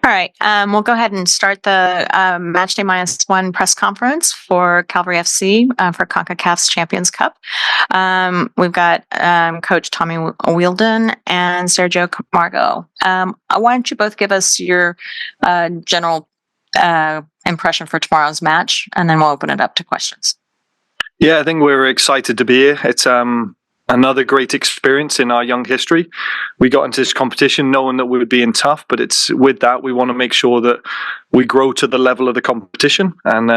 All right, we'll go ahead and start the Matchday -1 press conference for Cavalry FC for CONCACAF's Champions Cup. We've got Coach Tommy Wheeldon and Sergio Camargo. Why don't you both give us your general impression for tomorrow's match, and then we'll open it up to questions. Yeah, I think we're excited to be here. It's another great experience in our young history. We got into this competition knowing that we would be in tough, but it's with that we want to make sure that we grow to the level of the competition. And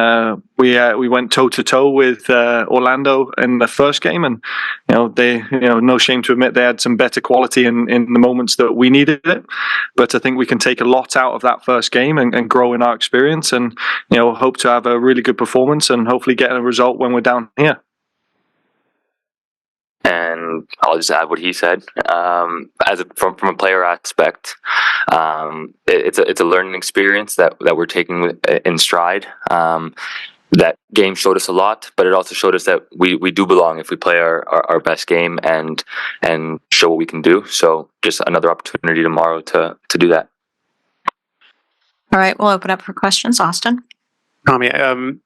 we went toe to toe with Orlando in the first game, and they no shame to admit they had some better quality in the moments that we needed it. But I think we can take a lot out of that first game and grow in our experience, and hope to have a really good performance and hopefully get a result when we're down here. And I'll just add what he said. From a player aspect, it's a learning experience that we're taking in stride. That game showed us a lot, but it also showed us that we do belong if we play our best game and show what we can do. So just another opportunity tomorrow to do that. All right, we'll open up for questions. Austin? Tommy, kind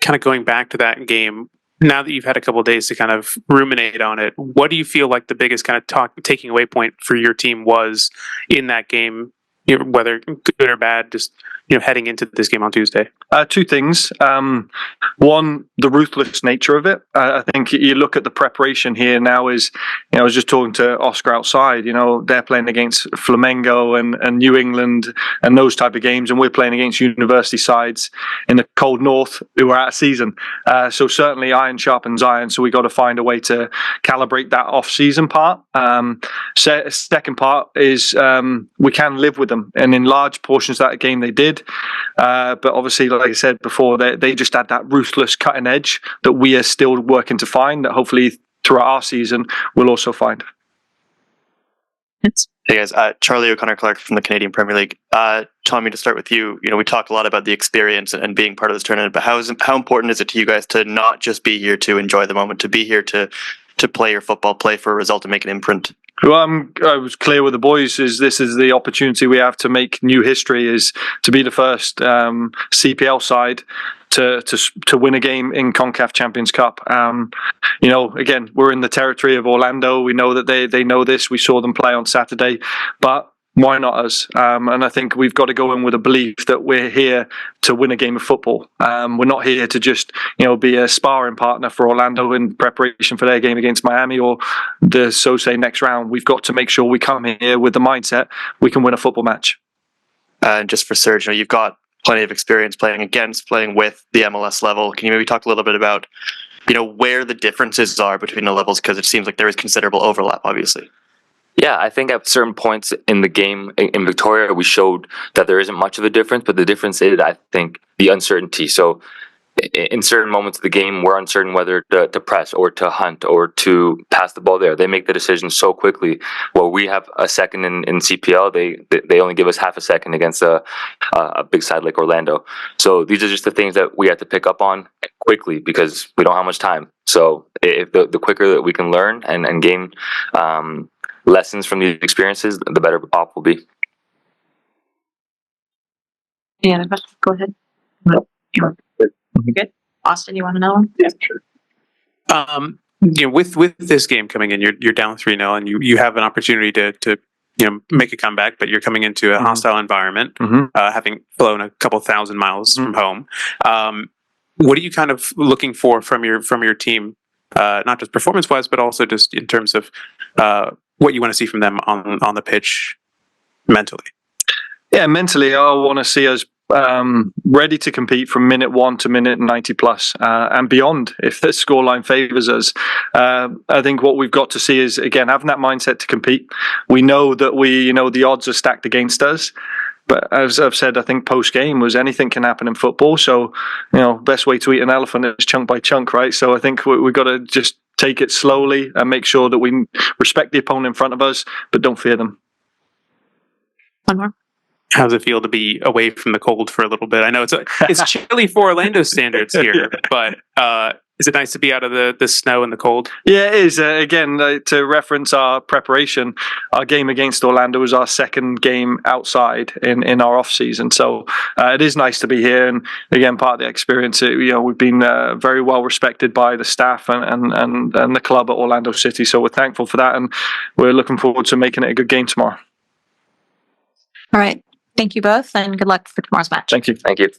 of going back to that game, now that you've had a couple of days to kind of ruminate on it, what do you feel like the biggest kind of taking away point for your team was in that game, whether good or bad, just heading into this game on Tuesday? Two things. One, the ruthless nature of it. I think you look at the preparation here now is, I was just talking to Oscar outside, they're playing against Flamengo and New England and those type of games, and we're playing against university sides in the cold north who are out of season. So certainly iron sharpens iron, so we got to find a way to calibrate that off-season part. Second part is we can live with them, and in large portions of that game they did. But obviously, like I said before, they just had that ruthless cutting edge that we are still working to find, that hopefully throughout our season we'll also find. Hey guys, Charlie O'Connor-Clark from the Canadian Premier League. Tommy, to start with you, we talked a lot about the experience and being part of this tournament, but how important is it to you guys to not just be here to enjoy the moment, to be here to play your football, play for a result, and make an imprint? Well, I was clear with the boys, this is the opportunity we have to make new history, is to be the first CPL side to win a game in CONCACAF Champions Cup. Again, we're in the territory of Orlando. We know that they know this. We saw them play on Saturday, but why not us? And I think we've got to go in with a belief that we're here to win a game of football. We're not here to just, be a sparring partner for Orlando in preparation for their game against Miami or the so-say next round. We've got to make sure we come here with the mindset we can win a football match. And just for Sergio, you've got plenty of experience playing with the MLS level. Can you maybe talk a little bit about, where the differences are between the levels? Because it seems like there is considerable overlap, obviously. Yeah, I think at certain points in the game in Victoria, we showed that there isn't much of a difference, but the difference is, I think, the uncertainty. So in certain moments of the game, we're uncertain whether to press or to hunt or to pass the ball there. They make the decision so quickly. Well, we have a second in CPL. They only give us half a second against a big side like Orlando. So these are just the things that we have to pick up on quickly because we don't have much time. So if the quicker that we can learn and gain lessons from these experiences, the better off we'll be. Any other questions? Go ahead. No. You're good. Austin, you want another one? Yeah, sure. With this game coming in, you're down 3-0, and you have an opportunity to make a comeback, but you're coming into a hostile environment, having flown a couple thousand miles from home. What are you kind of looking for from your team, not just performance-wise, but also just in terms of what you want to see from them on the pitch mentally? Yeah, mentally, I want to see us ready to compete from minute 1 to minute 90 plus and beyond if the scoreline favours us. I think what we've got to see is, again, having that mindset to compete. We know that the odds are stacked against us. But as I've said, I think post-game was anything can happen in football. So, best way to eat an elephant is chunk by chunk, right? So I think we've got to just take it slowly and make sure that we respect the opponent in front of us, but don't fear them. One more. How does it feel to be away from the cold for a little bit? I know it's chilly for Orlando standards here, but Is it nice to be out of the snow and the cold? Yeah, it is. Again, to reference our preparation, our game against Orlando was our second game outside in our off season. So it is nice to be here, and again, part of the experience. We've been very well respected by the staff and the club at Orlando City. So we're thankful for that, and we're looking forward to making it a good game tomorrow. All right. Thank you both, and good luck for tomorrow's match. Thank you. Thank you.